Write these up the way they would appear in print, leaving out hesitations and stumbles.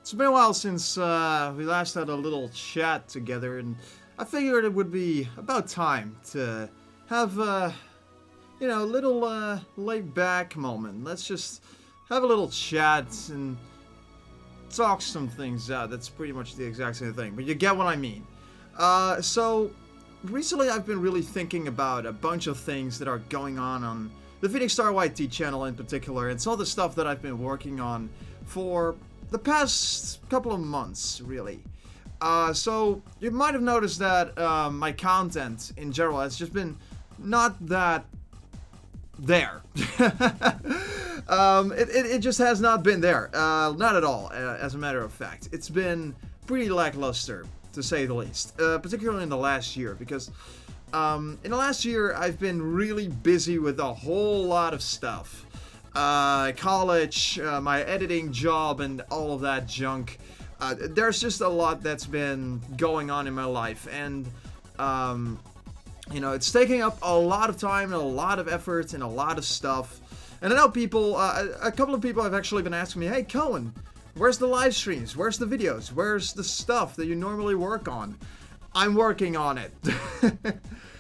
It's been a while since we last had a little chat together, and I figured it would be about time to have, a little laid-back moment. Let's just have a little chat and talk some things out. That's pretty much the exact same thing, but you get what I mean. So, recently I've been really thinking about a bunch of things that are going on the PhoenixStarYT channel in particular, and some of the stuff that I've been working on for the past couple of months, really. So you might have noticed that my content in general has just been not that there. It just has not been there. Not at all, as a matter of fact. It's been pretty lackluster, to say the least. Particularly in the last year, because in the last year I've been really busy with a whole lot of stuff. College, my editing job, and all of that junk. There's just a lot that's been going on in my life, and it's taking up a lot of time and a lot of effort and a lot of stuff. And I know people, a couple of people have actually been asking me, hey Koen, where's the live streams? Where's the videos? Where's the stuff that you normally work on? I'm working on it.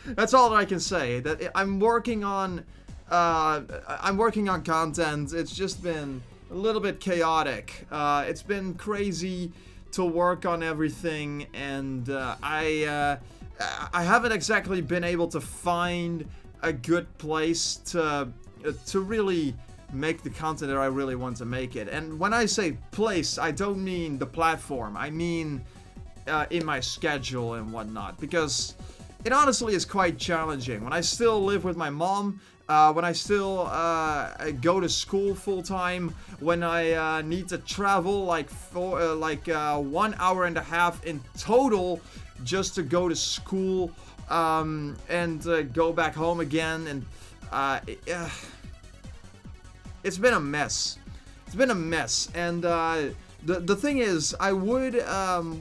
That's all that I can say. That I'm working on content. It's just been a little bit chaotic. It's been crazy to work on everything, and I haven't exactly been able to find a good place to really make the content that I really want to make it. And when I say place, I don't mean the platform. I mean in my schedule and whatnot, because it honestly is quite challenging. When I still live with my mom, when I still go to school full time, when I need to travel like 1 hour and a half in total just to go to school and go back home again, and it's been a mess. It's been a mess, and the thing is, I would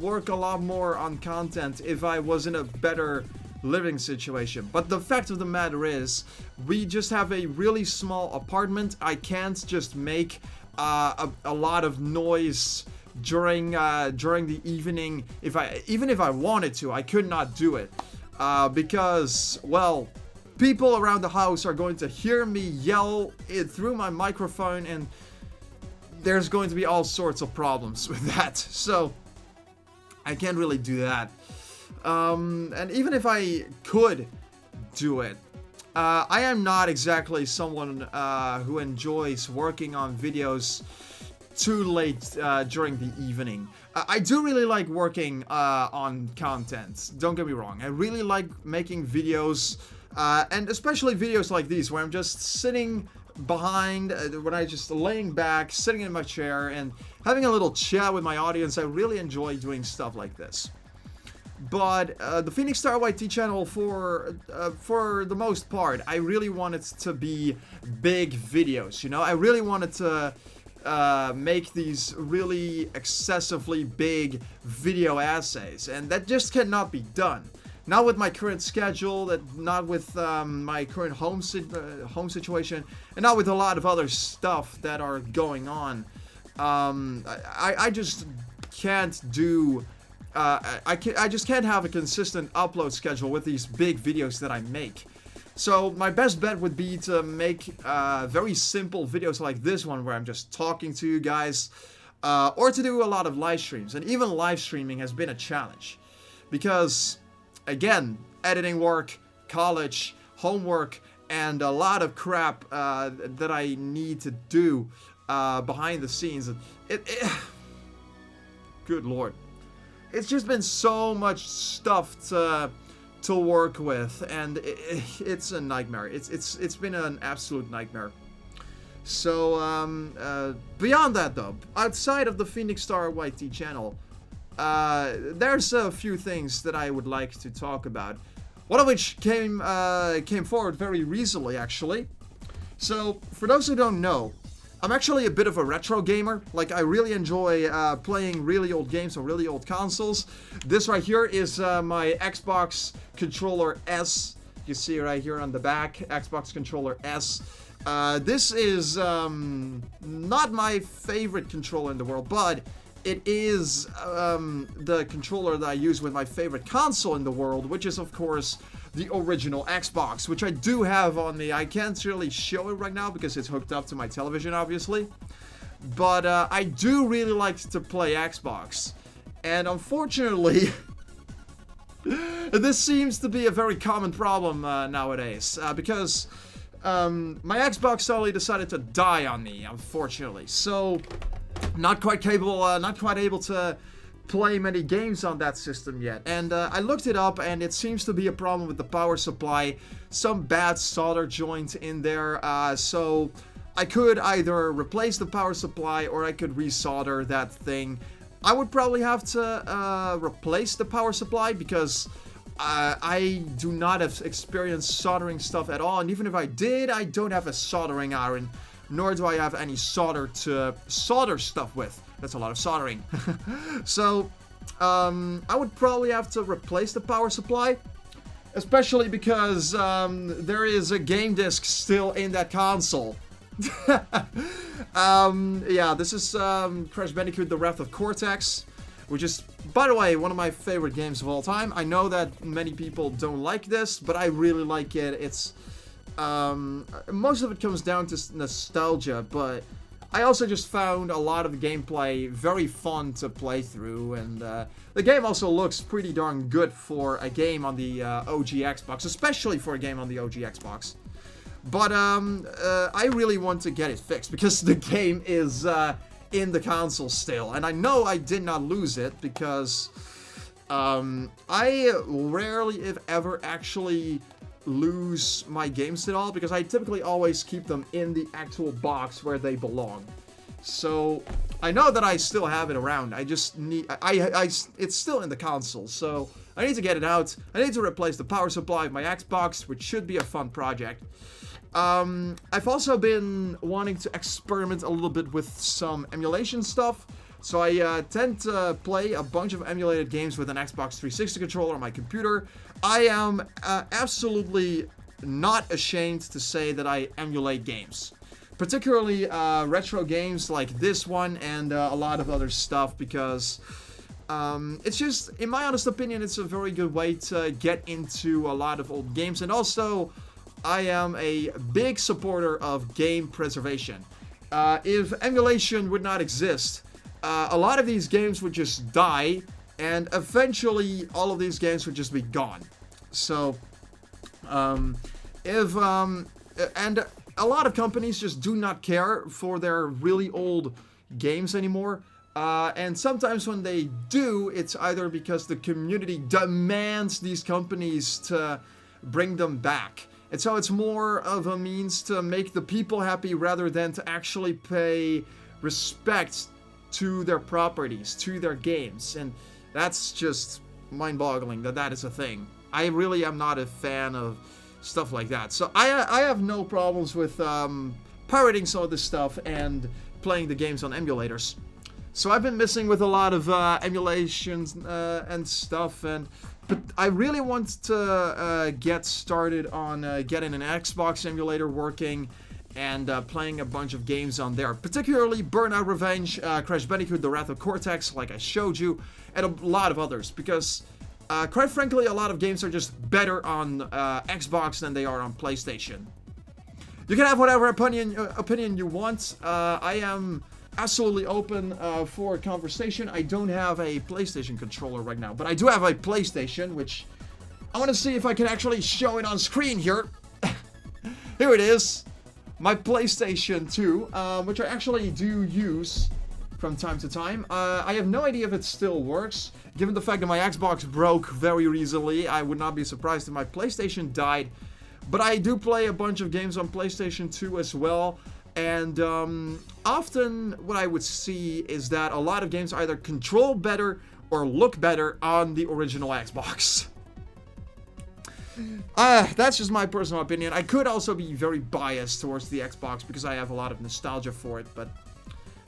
work a lot more on content if I was in a better living situation. But the fact of the matter is, we just have a really small apartment. I can't just make a lot of noise during the evening. Even if I wanted to, I could not do it because, well, people around the house are going to hear me yell it through my microphone, and there's going to be all sorts of problems with that. So I can't really do that. And even if I could do it, I am not exactly someone who enjoys working on videos too late during the evening. I do really like working on content, don't get me wrong. I really like making videos, and especially videos like these where I'm just sitting behind, when I just laying back, sitting in my chair and having a little chat with my audience. I really enjoy doing stuff like this. But the PhoenixStarYT channel, for the most part, I really wanted to be big videos, you know? I really wanted to make these really excessively big video essays, and that just cannot be done. Not with my current schedule, not with my current home situation, and not with a lot of other stuff that are going on. I just can't do... I just can't have a consistent upload schedule with these big videos that I make. So my best bet would be to make very simple videos like this one, where I'm just talking to you guys, or to do a lot of live streams. And even live streaming has been a challenge, because again, editing work, college, homework, and a lot of crap that I need to do behind the scenes. Good lord. It's just been so much stuff to work with, and it's a nightmare. It's been an absolute nightmare. So beyond that, though, outside of the PhoenixStarYT channel, there's a few things that I would like to talk about. One of which came forward very recently, actually. So for those who don't know, I'm actually a bit of a retro gamer. Like, I really enjoy playing really old games on really old consoles. This right here is my Xbox controller S. You see right here on the back, Xbox controller S. This is not my favorite controller in the world, but it is the controller that I use with my favorite console in the world, which is, of course, the original Xbox, which I do have on me. I can't really show it right now because it's hooked up to my television, obviously. But I do really like to play Xbox. And unfortunately, this seems to be a very common problem nowadays. Because my Xbox suddenly decided to die on me, unfortunately. So, not quite capable, not quite able to play many games on that system yet. And I looked it up, and it seems to be a problem with the power supply. Some bad solder joint in there. So I could either replace the power supply or I could resolder that thing. I would probably have to replace the power supply because I do not have experience soldering stuff at all. And even if I did, I don't have a soldering iron, nor do I have any solder to solder stuff with. That's a lot of soldering. So, I would probably have to replace the power supply. Especially because there is a game disc still in that console. Yeah, this is Crash Bandicoot: The Wrath of Cortex, which is, by the way, one of my favorite games of all time. I know that many people don't like this, but I really like it. It's most of it comes down to nostalgia, but I also just found a lot of the gameplay very fun to play through, and the game also looks pretty darn good for a game on the OG Xbox, especially for a game on the OG Xbox. But I really want to get it fixed because the game is in the console still, and I know I did not lose it because I rarely, if ever, actually lose my games at all because I typically always keep them in the actual box where they belong. So I know that I still have it around. I just need it's still in the console, so I need to get it out. I need to replace the power supply of my Xbox, which should be a fun project. I've also been wanting to experiment a little bit with some emulation stuff. So I tend to play a bunch of emulated games with an Xbox 360 controller on my computer. I am absolutely not ashamed to say that I emulate games. Particularly retro games like this one and a lot of other stuff because it's just, in my honest opinion, it's a very good way to get into a lot of old games. And also, I am a big supporter of game preservation. If emulation would not exist, a lot of these games would just die, and eventually all of these games would just be gone. So, and a lot of companies just do not care for their really old games anymore. And sometimes when they do, it's either because the community demands these companies to bring them back. And so it's more of a means to make the people happy rather than to actually pay respect to their properties, to their games. And that's just mind-boggling that that is a thing. I really am not a fan of stuff like that. So I have no problems with pirating some of this stuff and playing the games on emulators. So I've been messing with a lot of emulations and stuff, but I really want to get started on getting an Xbox emulator working and playing a bunch of games on there. Particularly Burnout Revenge, Crash Bandicoot: The Wrath of Cortex, like I showed you, and a lot of others. Because, quite frankly, a lot of games are just better on Xbox than they are on PlayStation. You can have whatever opinion you want. I am absolutely open for a conversation. I don't have a PlayStation controller right now, but I do have a PlayStation, which I want to see if I can actually show it on screen here. Here it is, my PlayStation 2, which I actually do use from time to time. I have no idea if it still works. Given the fact that my Xbox broke very recently, I would not be surprised if my PlayStation died. But I do play a bunch of games on PlayStation 2 as well. And often what I would see is that a lot of games either control better or look better on the original Xbox. That's just my personal opinion. I could also be very biased towards the Xbox because I have a lot of nostalgia for it, but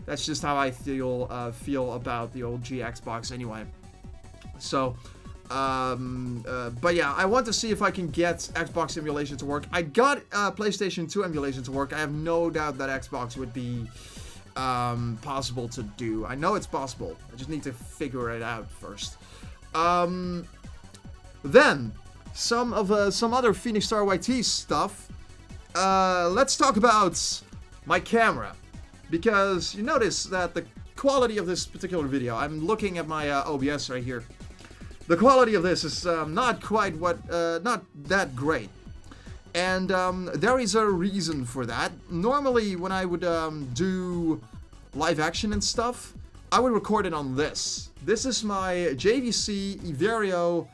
that's just how I feel about the old Xbox anyway. So, but yeah, I want to see if I can get Xbox emulation to work. I got PlayStation 2 emulation to work. I have no doubt that Xbox would be possible to do. I know it's possible. I just need to figure it out first. Then, some other PhoenixStarYT stuff. Let's talk about my camera. Because you notice that the quality of this particular video, I'm looking at my OBS right here. The quality of this is not that great. And there is a reason for that. Normally, when I would do live action and stuff, I would record it on this. This is my JVC Iverio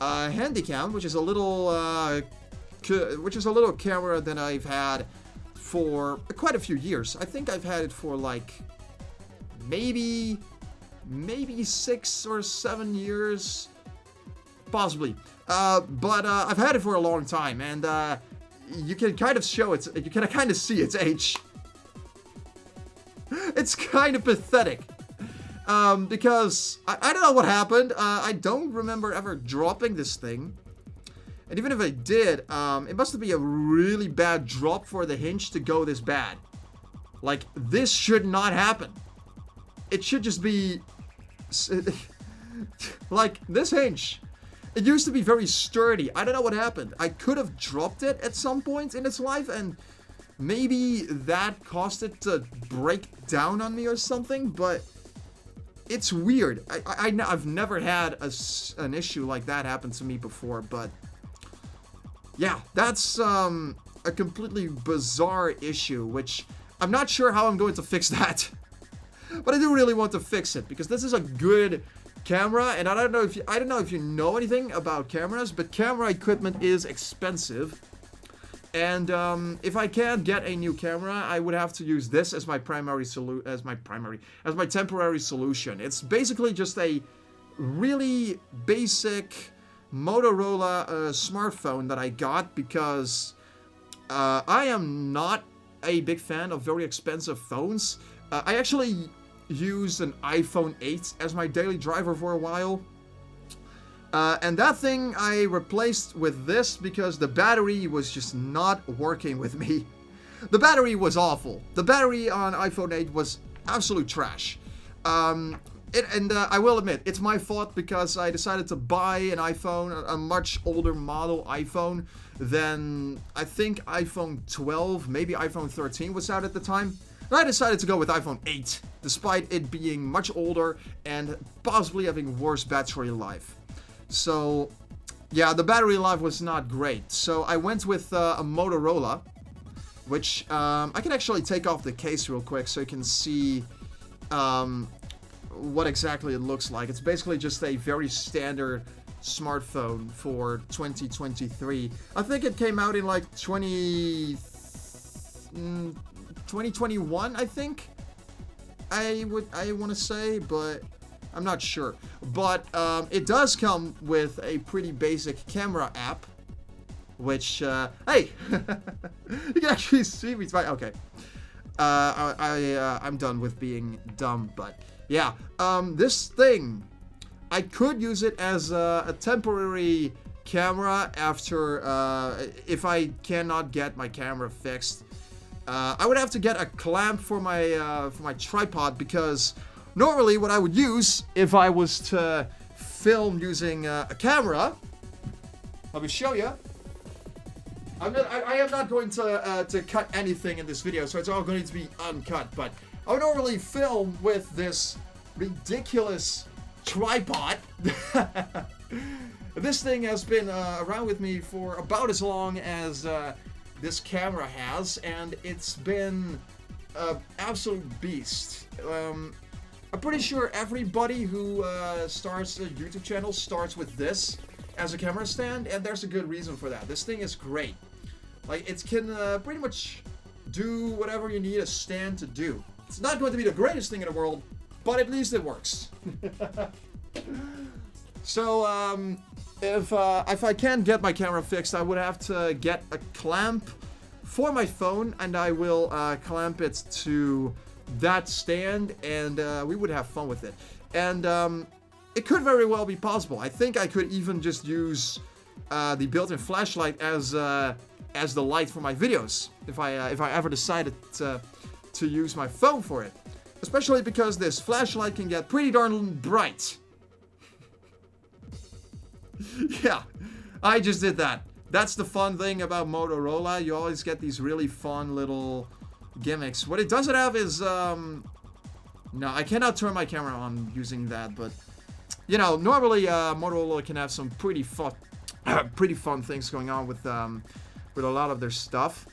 Handycam, which is a little camera that I've had for quite a few years. I think I've had it for like maybe 6 or 7 years, possibly. But I've had it for a long time, and you can kind of see its age. It's kind of pathetic. Because I don't know what happened. I don't remember ever dropping this thing. And even if I did, it must be a really bad drop for the hinge to go this bad. Like, this should not happen. It should just be... like, this hinge. It used to be very sturdy. I don't know what happened. I could have dropped it at some point in its life, and maybe that caused it to break down on me or something, but... it's weird. I've never had an issue like that happen to me before, but... yeah, that's a completely bizarre issue, which I'm not sure how I'm going to fix that. But I do really want to fix it, because this is a good camera, and I don't know if you know anything about cameras, but camera equipment is expensive. And if I can't get a new camera, I would have to use this as my temporary solution. It's basically just a really basic Motorola smartphone that I got because I am not a big fan of very expensive phones. I actually used an iPhone 8 as my daily driver for a while. And that thing I replaced with this because the battery was just not working with me. The battery was awful. The battery on iPhone 8 was absolute trash. I will admit, it's my fault because I decided to buy an iPhone, a much older model iPhone than I think iPhone 12, maybe iPhone 13 was out at the time. And I decided to go with iPhone 8, despite it being much older and possibly having worse battery life. So, yeah, the battery life was not great. So I went with a Motorola, which I can actually take off the case real quick so you can see what exactly it looks like. It's basically just a very standard smartphone for 2023. I think it came out in like 2021, I think. I want to say, but I'm not sure. But it does come with a pretty basic camera app, which hey, you can actually see me. Okay, I'm done with being dumb, but yeah, this thing, I could use it as a temporary camera after if I cannot get my camera fixed. I would have to get a clamp for my tripod, because normally what I would use if I was to film using a camera, let me show you. I am not going to cut anything in this video, so it's all going to be uncut, but I would normally film with this ridiculous tripod. This thing has been around with me for about as long as this camera has, and it's been an absolute beast. I'm pretty sure everybody who starts a YouTube channel starts with this as a camera stand, and there's a good reason for that. This thing is great. Like, it can pretty much do whatever you need a stand to do. It's not going to be the greatest thing in the world, but at least it works. So, if I can't get my camera fixed, I would have to get a clamp for my phone, and I will clamp it to that stand, and we would have fun with it. And it could very well be possible. I think I could even just use the built-in flashlight as the light for my videos if I ever decided to to use my phone for it. Especially because this flashlight can get pretty darn bright. Yeah, I just did that. That's the fun thing about Motorola. You always get these really fun little gimmicks. What it doesn't have is, no, I cannot turn my camera on using that, but, you know, normally, Motorola can have some pretty fun things going on with a lot of their stuff.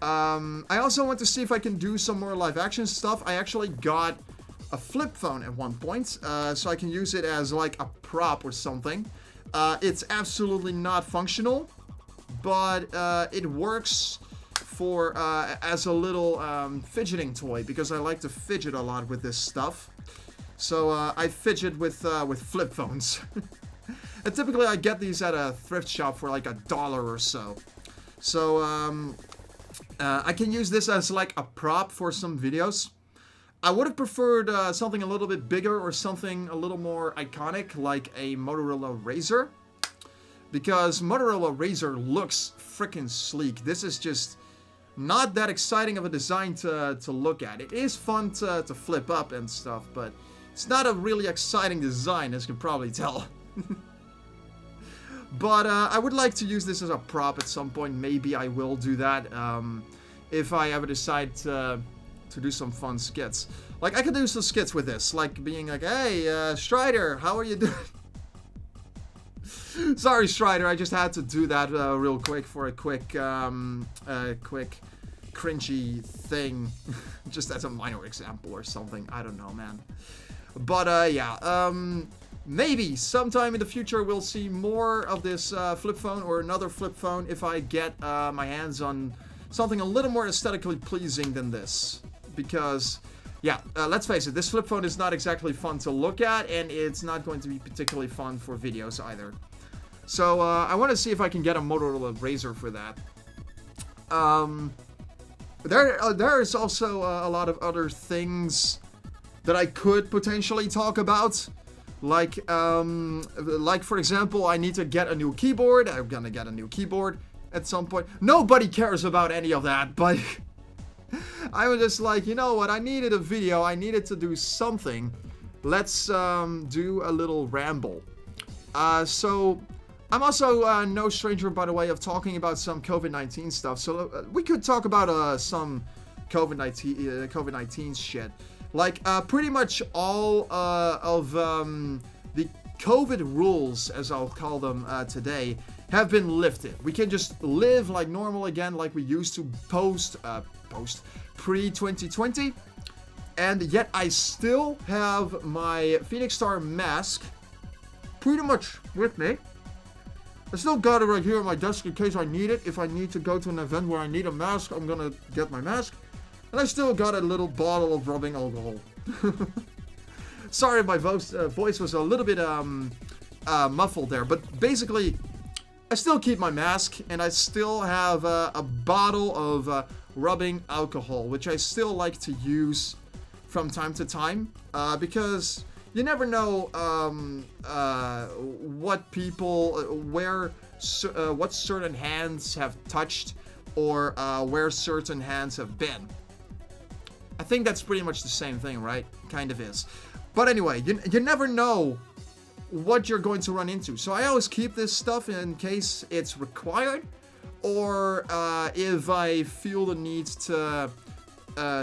I also want to see if I can do some more live action stuff. I actually got a flip phone at one point, so I can use it as like a prop or something. It's absolutely not functional, but it works for as a little fidgeting toy, because I like to fidget a lot with this stuff. So I fidget with flip phones. And typically I get these at a thrift shop for like $1 or so. So I can use this as like a prop for some videos. I would have preferred something a little bit bigger or something a little more iconic, like a Motorola Razr. Because Motorola Razr looks freaking sleek. This is just not that exciting of a design to look at. It is fun to flip up and stuff, but it's not a really exciting design, as you can probably tell. But I would like to use this as a prop at some point. Maybe I will do that if I ever decide to do some fun skits. Like, I could do some skits with this, like being like, hey, Strider, how are you doing? Sorry, Strider, I just had to do that real quick for a quick cringy thing. Just as a minor example or something. I don't know, man. But, yeah, maybe sometime in the future we'll see more of this flip phone or another flip phone if I get my hands on something a little more aesthetically pleasing than this. Because, yeah, let's face it, this flip phone is not exactly fun to look at, and it's not going to be particularly fun for videos either. So, I want to see if I can get a Motorola Razr for that. There is also a lot of other things that I could potentially talk about. Like for example, I need to get a new keyboard. I'm gonna get a new keyboard at some point. Nobody cares about any of that, but I was just like, you know what? I needed a video. I needed to do something. Let's do a little ramble. So I'm also no stranger, by the way, of talking about some COVID-19 stuff. So we could talk about some COVID-19 shit. Like, pretty much all of the COVID rules, as I'll call them today, have been lifted. We can just live like normal again, like we used to post pre-2020. And yet I still have my PhoenixStar mask pretty much with me. I still got it right here on my desk in case I need it. If I need to go to an event where I need a mask, I'm gonna get my mask. And I still got a little bottle of rubbing alcohol. Sorry, my voice was a little bit muffled there. But basically, I still keep my mask. And I still have a bottle of rubbing alcohol, which I still like to use from time to time. Because you never know what certain hands have touched, or where certain hands have been. I think that's pretty much the same thing, right? Kind of is. But anyway, you never know what you're going to run into. So I always keep this stuff in case it's required, or if I feel the need to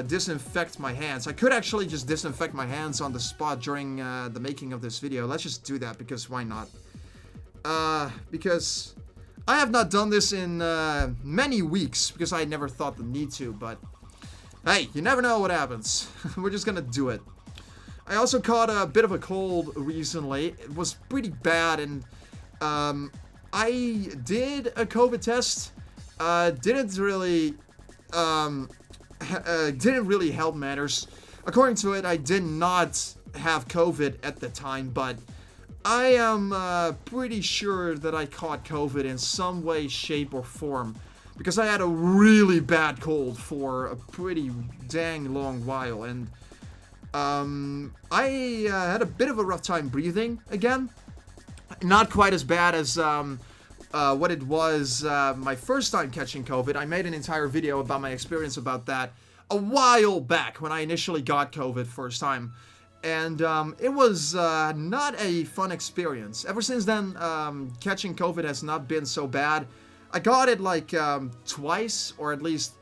disinfect my hands. I could actually just disinfect my hands on the spot during the making of this video. Let's just do that, because why not? Because I have not done this in many weeks, because I never thought the need to, but hey, you never know what happens. We're just gonna do it. I also caught a bit of a cold recently. It was pretty bad, and I did a COVID test. Didn't really help matters. According to it, I did not have COVID at the time, but I am pretty sure that I caught COVID in some way, shape, or form, because I had a really bad cold for a pretty dang long while, and I had a bit of a rough time breathing again. Not quite as bad as what it was my first time catching COVID. I made an entire video about my experience about that a while back when I initially got COVID first time. And it was not a fun experience. Ever since then, catching COVID has not been so bad. I got it like twice, or at least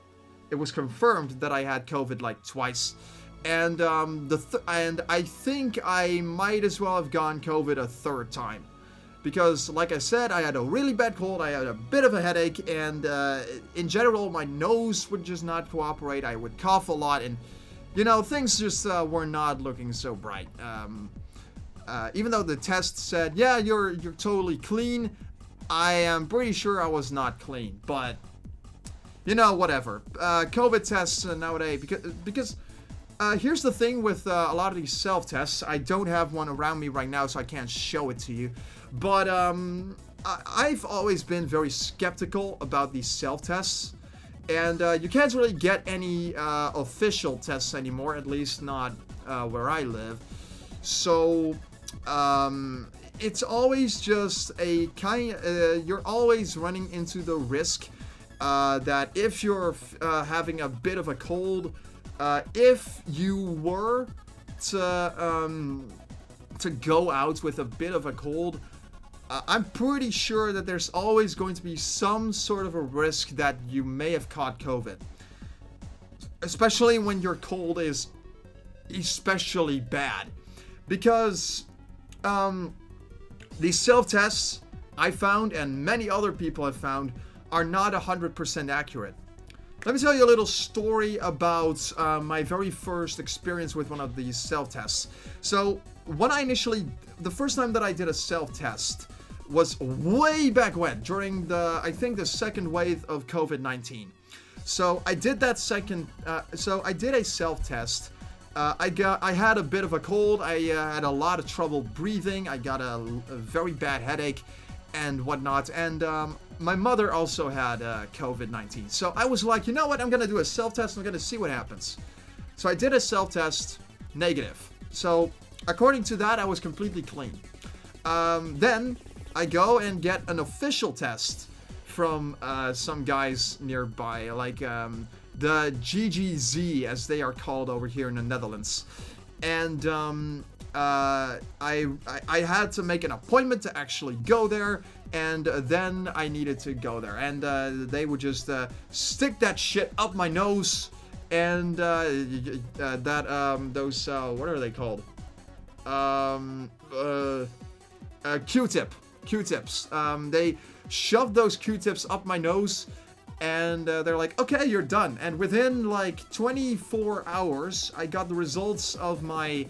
it was confirmed that I had COVID like twice. And and I think I might as well have gotten COVID a third time. Because, like I said, I had a really bad cold, I had a bit of a headache, and in general, my nose would just not cooperate. I would cough a lot, and, you know, things just were not looking so bright. Even though the test said, yeah, you're totally clean, I am pretty sure I was not clean. But, you know, whatever. COVID tests nowadays, because here's the thing with a lot of these self-tests. I don't have one around me right now, so I can't show it to you. But I've always been very skeptical about these self-tests. And you can't really get any official tests anymore, at least not where I live. So it's always just a you're always running into the risk that if you're having a bit of a cold, if you were to go out with a bit of a cold, I'm pretty sure that there's always going to be some sort of a risk that you may have caught COVID. Especially when your cold is especially bad. Because these self-tests I found, and many other people have found, are not 100% accurate. Let me tell you a little story about my very first experience with one of these self-tests. So, the first time that I did a self-test was way back when, during I think the second wave of COVID-19. So I did that I did a self-test. I had a bit of a cold, I had a lot of trouble breathing, I got a very bad headache and whatnot, and my mother also had COVID-19. So I was like, you know what, I'm gonna do a self-test, I'm gonna see what happens. So I did a self-test, negative. So according to that, I was completely clean. Then I go and get an official test from some guys nearby, like the GGZ, as they are called over here in the Netherlands. And I had to make an appointment to actually go there, and then I needed to go there. And they would just stick that shit up my nose, and those what are they called? Q-tips. They shoved those Q-tips up my nose, and they're like, okay, you're done. And within like 24 hours, I got the results of my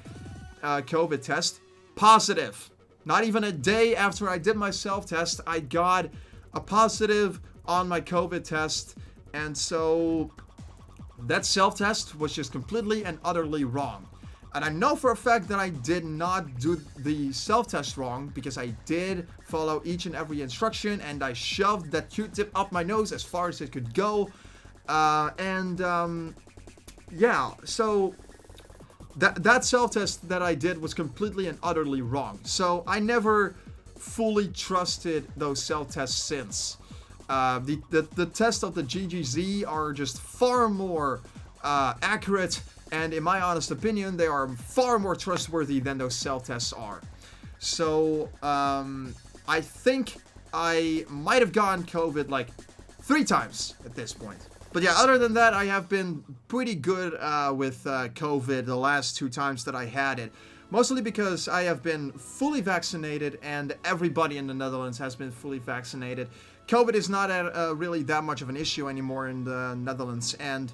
COVID test. Positive. Not even a day after I did my self-test, I got a positive on my COVID test. And so that self-test was just completely and utterly wrong. And I know for a fact that I did not do the self-test wrong, because I did follow each and every instruction, and I shoved that Q-tip up my nose as far as it could go. Yeah, so that self-test that I did was completely and utterly wrong. So I never fully trusted those self-tests since. The tests of the GGZ are just far more accurate, and in my honest opinion, they are far more trustworthy than those self-tests are. So, I think I might have gotten COVID like 3 times at this point. But yeah, other than that, I have been pretty good with COVID the last 2 times that I had it. Mostly because I have been fully vaccinated, and everybody in the Netherlands has been fully vaccinated. COVID is not really that much of an issue anymore in the Netherlands, and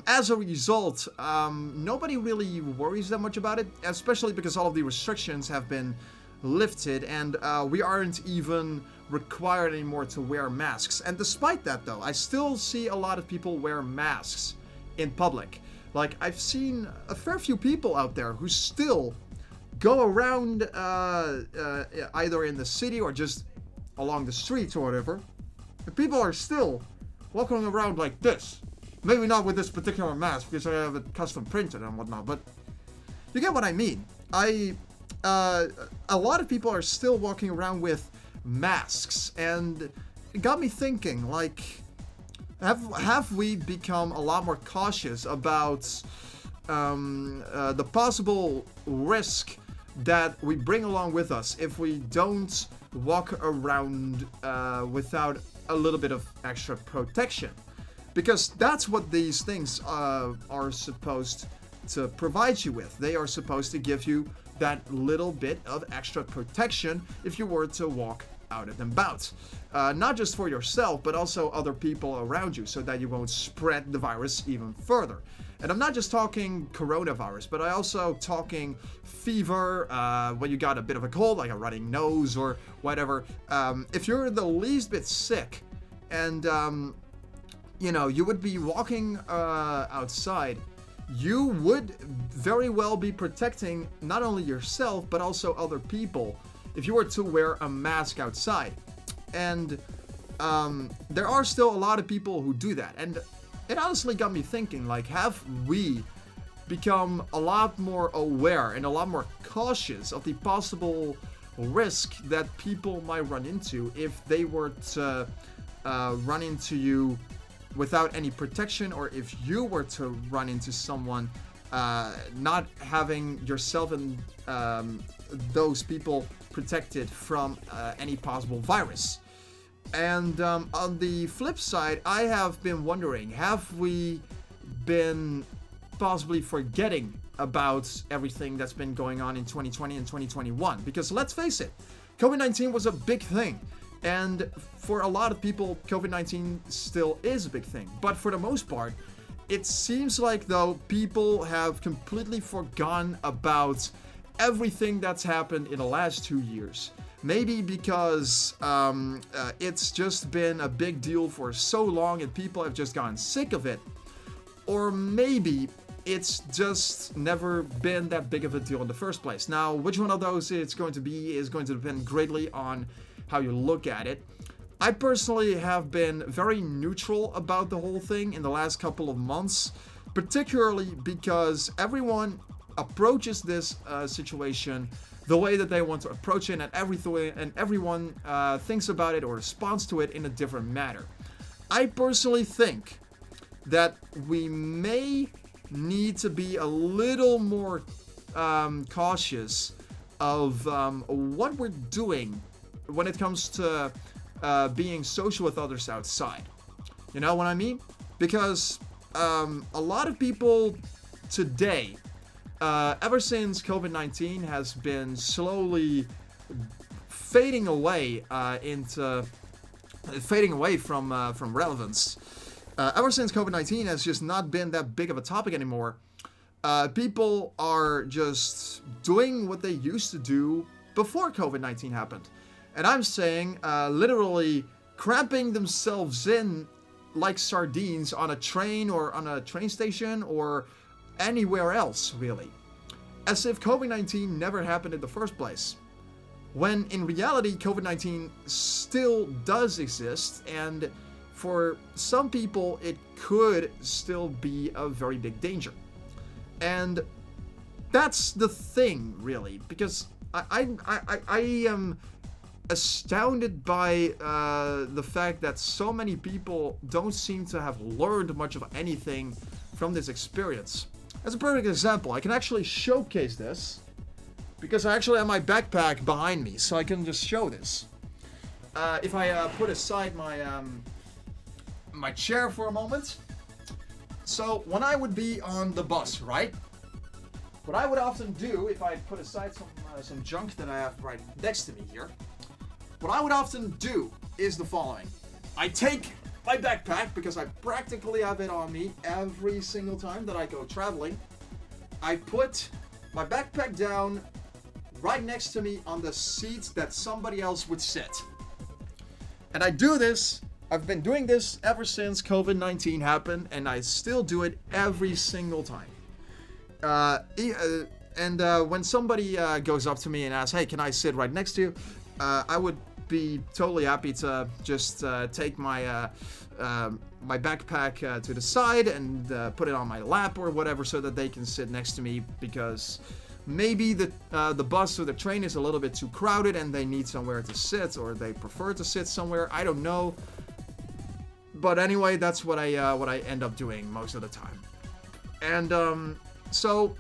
as a result, nobody really worries that much about it, especially because all of the restrictions have been lifted, and we aren't even required anymore to wear masks. And despite that, though, I still see a lot of people wear masks in public. Like, I've seen a fair few people out there who still go around either in the city or just along the streets or whatever. And people are still walking around like this. Maybe not with this particular mask, because I have it custom printed and whatnot, but you get what I mean. A lot of people are still walking around with masks, and it got me thinking, like, have we become a lot more cautious about the possible risk that we bring along with us if we don't walk around without a little bit of extra protection? Because that's what these things are supposed to provide you with. They are supposed to give you that little bit of extra protection if you were to walk out and about. Not just for yourself, but also other people around you, so that you won't spread the virus even further. And I'm not just talking coronavirus, but I also talking fever, when you got a bit of a cold, like a running nose or whatever. If you're the least bit sick and, you would be walking outside, you would very well be protecting not only yourself, but also other people if you were to wear a mask outside. And there are still a lot of people who do that. And it honestly got me thinking, like, have we become a lot more aware and a lot more cautious of the possible risk that people might run into if they were to run into you without any protection, or if you were to run into someone not having yourself and those people protected from any possible virus? And on the flip side, I have been wondering, have we been possibly forgetting about everything that's been going on in 2020 and 2021? Because let's face it, COVID-19 was a big thing. And for a lot of people, COVID-19 still is a big thing. But for the most part, it seems like, though, people have completely forgotten about everything that's happened in the last 2 years. Maybe because it's just been a big deal for so long and people have just gotten sick of it. Or maybe it's just never been that big of a deal in the first place. Now, which one of those it's going to be is going to depend greatly on how you look at it. I personally have been very neutral about the whole thing in the last couple of months, particularly because everyone approaches this situation the way that they want to approach it, and everyone thinks about it or responds to it in a different manner. I personally think that we may need to be a little more cautious of what we're doing when it comes to being social with others outside. You know what I mean? Because a lot of people today, ever since COVID-19 has been slowly fading away from relevance. Ever since COVID-19 has just not been that big of a topic anymore, people are just doing what they used to do before COVID-19 happened. And I'm saying literally cramping themselves in like sardines on a train or on a train station or anywhere else, really. As if COVID-19 never happened in the first place. When in reality, COVID-19 still does exist, and for some people, it could still be a very big danger. And that's the thing, really, because I am astounded by the fact that so many people don't seem to have learned much of anything from this experience. As a perfect example, I can actually showcase this because I actually have my backpack behind me, so I can just show this. If I put aside my my chair for a moment. So when I would be on the bus, right? What I would often do, if I put aside some junk that I have right next to me here, what I would often do is the following. I take my backpack, because I practically have it on me every single time that I go traveling. I put my backpack down right next to me on the seat that somebody else would sit. And I do this, I've been doing this ever since COVID-19 happened, and I still do it every single time. When somebody goes up to me and asks, hey, can I sit right next to you? I would be totally happy to just take my my backpack to the side and put it on my lap or whatever, so that they can sit next to me, because maybe the bus or the train is a little bit too crowded and they need somewhere to sit, or they prefer to sit somewhere. I don't know. But anyway, that's what I end up doing most of the time. And so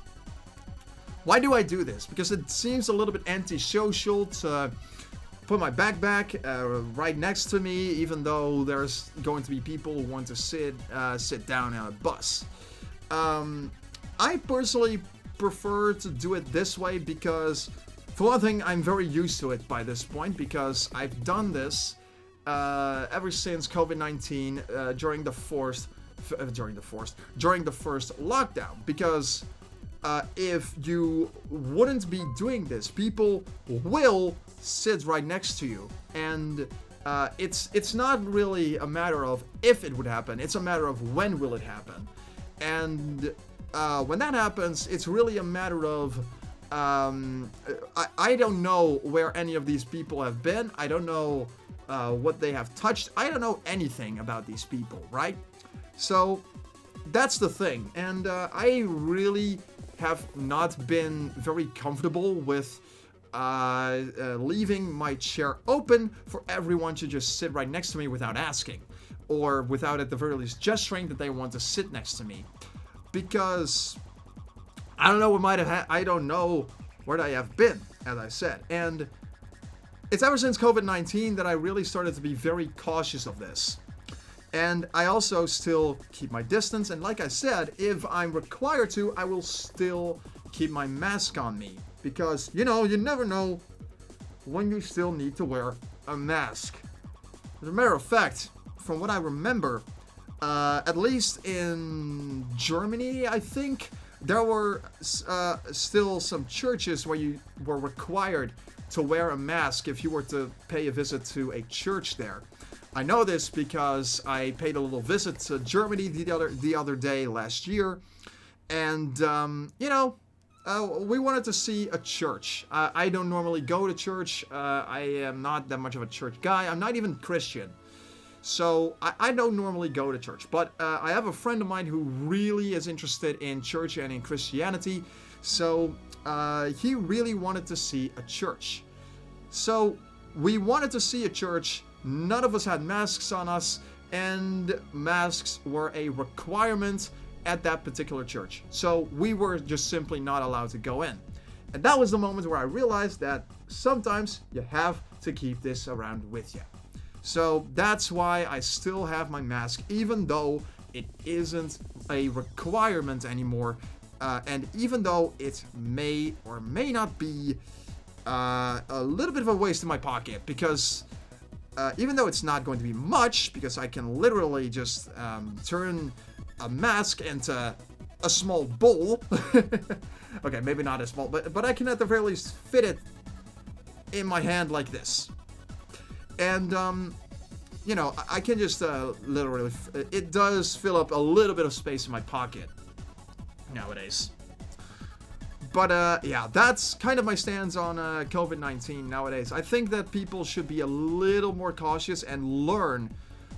why do I do this? Because it seems a little bit antisocial to put my backpack right next to me, even though there's going to be people who want to sit down on a bus. I personally prefer to do it this way because, for one thing, I'm very used to it by this point because I've done this ever since COVID-19 during the first lockdown. Because if you wouldn't be doing this, people will sit right next to you, and it's not really a matter of if it would happen, it's a matter of when will it happen. And when that happens, it's really a matter of I don't know where any of these people have been. I don't know what they have touched. I don't know anything about these people, right? So that's the thing. And I really have not been very comfortable with leaving my chair open for everyone to just sit right next to me without asking, or without at the very least gesturing that they want to sit next to me. Because I don't know what might have I don't know where I have been, as I said. And it's ever since COVID-19 that I really started to be very cautious of this. And I also still keep my distance. And like I said, if I'm required to, I will still keep my mask on me. Because, you never know when you still need to wear a mask. As a matter of fact, from what I remember, at least in Germany, I think, there were still some churches where you were required to wear a mask if you were to pay a visit to a church there. I know this because I paid a little visit to Germany the other day last year, and we wanted to see a church. I don't normally go to church. I am not that much of a church guy. I'm not even Christian, so I don't normally go to church. But I have a friend of mine who really is interested in church and in Christianity, so he really wanted to see a church. So we wanted to see a church. None of us had masks on us, and masks were a requirement at that particular church. So we were just simply not allowed to go in. And that was the moment where I realized that sometimes you have to keep this around with you. So that's why I still have my mask, even though it isn't a requirement anymore. And even though it may or may not be a little bit of a waste in my pocket, because even though it's not going to be much, because I can literally just turn a mask into a small bowl. Okay, maybe not as small, but I can at the very least fit it in my hand like this. And, I can just literally, it does fill up a little bit of space in my pocket nowadays. But, yeah, that's kind of my stance on COVID-19 nowadays. I think that people should be a little more cautious and learn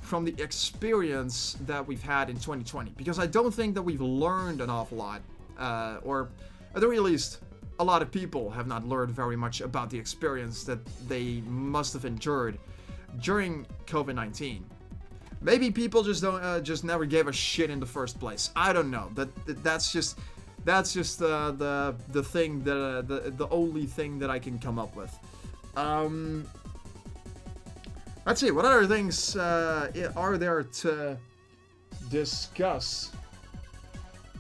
from the experience that we've had in 2020. Because I don't think that we've learned an awful lot. Or, at the very least, a lot of people have not learned very much about the experience that they must have endured during COVID-19. Maybe people just never gave a shit in the first place. I don't know. That's just the thing that the only thing that I can come up with. Let's see, what other things are there to discuss?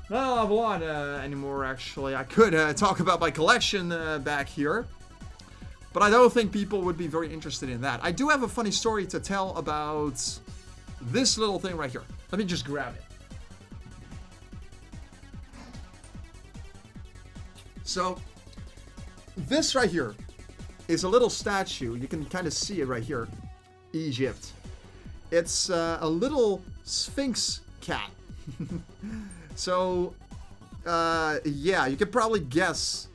Not a lot anymore, actually. I could talk about my collection back here, but I don't think people would be very interested in that. I do have a funny story to tell about this little thing right here. Let me just grab it. So, this right here is a little statue. You can kind of see it right here. Egypt. It's a little Sphinx cat. So, yeah, you could probably guess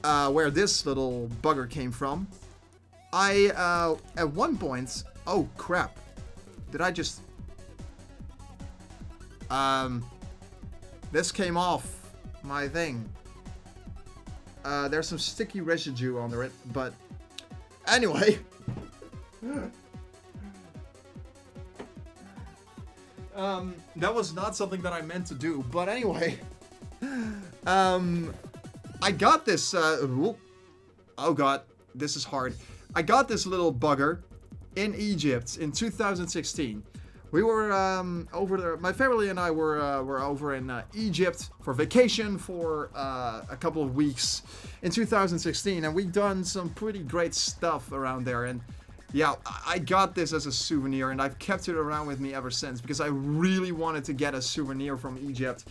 where this little bugger came from. I, at one point... Oh, crap. Did I just... This came off my thing. There's some sticky residue on it, but... Anyway... That was not something that I meant to do, but anyway. I got this, oh god, this is hard. I got this little bugger in Egypt in 2016. We were over there. My family and I were over in Egypt for vacation for a couple of weeks in 2016, and we done some pretty great stuff around there. And yeah, I got this as a souvenir, and I've kept it around with me ever since because I really wanted to get a souvenir from Egypt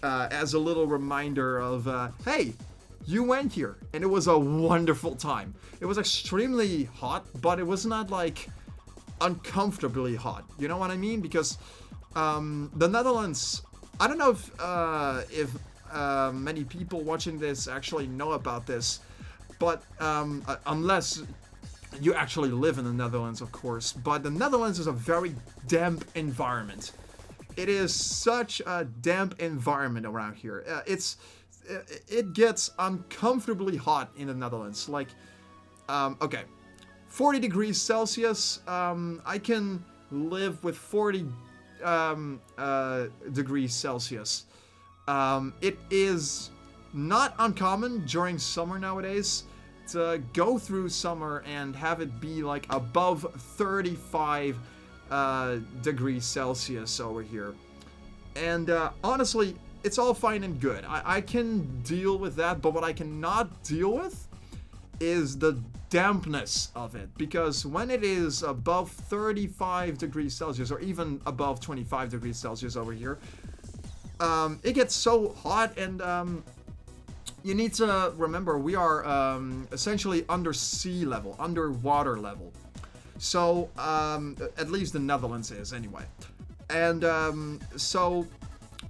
as a little reminder of hey, you went here, and it was a wonderful time. It was extremely hot, but it was not like uncomfortably hot, you know what I mean? Because the Netherlands, I don't know if many people watching this actually know about this, but unless you actually live in the Netherlands, of course, but the Netherlands is a very damp environment. It is such a damp environment around here. It gets uncomfortably hot in the Netherlands. Like, okay, 40 degrees Celsius, I can live with 40 degrees Celsius. It is not uncommon during summer nowadays to go through summer and have it be like above 35 degrees Celsius over here. And honestly, it's all fine and good. I can deal with that, but what I cannot deal with is the dampness of it, because when it is above 35 degrees Celsius or even above 25 degrees Celsius over here, it gets so hot, and you need to remember we are essentially under sea level, underwater level. So at least the Netherlands is anyway, and so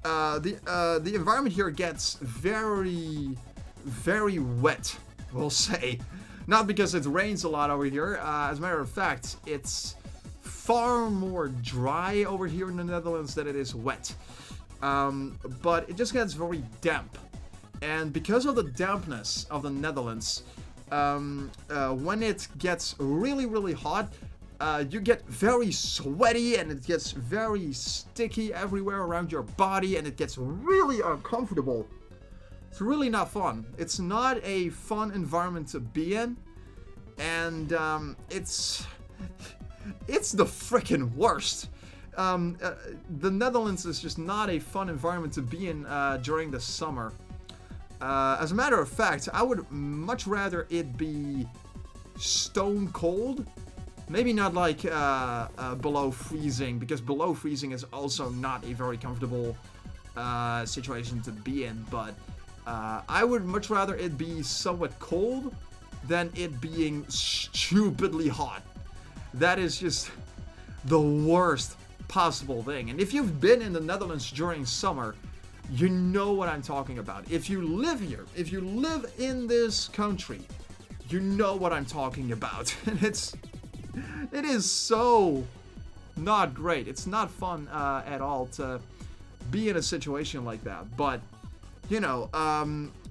the environment here gets very, very wet, we'll say. Not because it rains a lot over here. As a matter of fact, it's far more dry over here in the Netherlands than it is wet. But it just gets very damp. And because of the dampness of the Netherlands, when it gets really, really hot, you get very sweaty, and it gets very sticky everywhere around your body, and it gets really uncomfortable. It's really not fun. It's not a fun environment to be in, and it's the freaking worst. The Netherlands is just not a fun environment to be in during the summer. As a matter of fact, I would much rather it be stone cold. Maybe not like below freezing, because below freezing is also not a very comfortable situation to be in, but I would much rather it be somewhat cold than it being stupidly hot. That is just the worst possible thing. And if you've been in the Netherlands during summer, you know what I'm talking about. If you live here, if you live in this country, you know what I'm talking about. And it is so not great. It's not fun at all to be in a situation like that. But you know,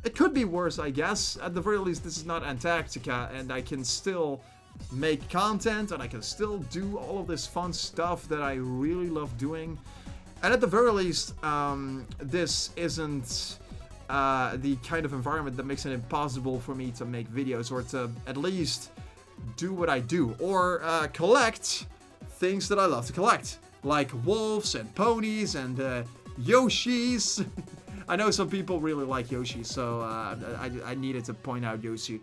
it could be worse, I guess. At the very least, this is not Antarctica, and I can still make content, and I can still do all of this fun stuff that I really love doing. And at the very least, this isn't the kind of environment that makes it impossible for me to make videos, or to at least do what I do, or collect things that I love to collect, like wolves and ponies and Yoshis. I know some people really like Yoshi, so I needed to point out Yoshi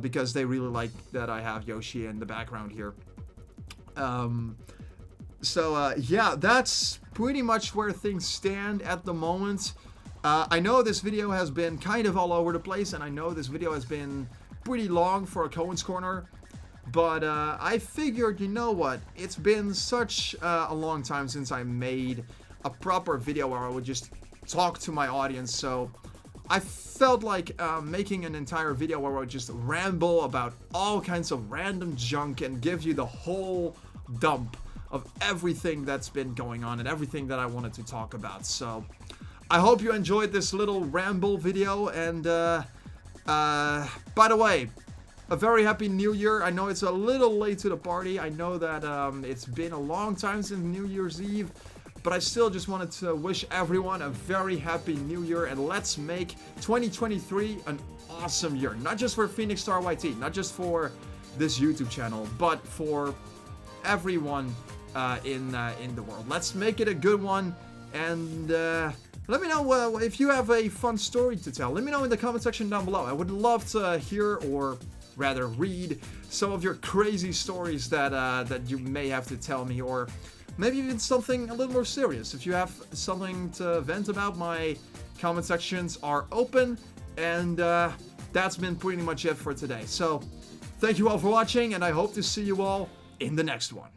because they really like that I have Yoshi in the background here. Yeah, that's pretty much where things stand at the moment. I know this video has been kind of all over the place, and I know this video has been pretty long for a Koen's Corner, but I figured, you know what, it's been such a long time since I made a proper video where I would just talk to my audience, so I felt like making an entire video where I would just ramble about all kinds of random junk and give you the whole dump of everything that's been going on and everything that I wanted to talk about. So I hope you enjoyed this little ramble video, and by the way, a very happy New Year. I know it's a little late to the party. I know that it's been a long time since New Year's Eve, but I still just wanted to wish everyone a very happy new year, and let's make 2023 an awesome year. Not just for PhoenixStarYT, not just for this YouTube channel, but for everyone in the world. Let's make it a good one, and let me know if you have a fun story to tell. Let me know in the comment section down below. I would love to hear, or rather read, some of your crazy stories that you may have to tell me, or maybe even something a little more serious. If you have something to vent about, my comment sections are open, and that's been pretty much it for today. So, thank you all for watching, and I hope to see you all in the next one.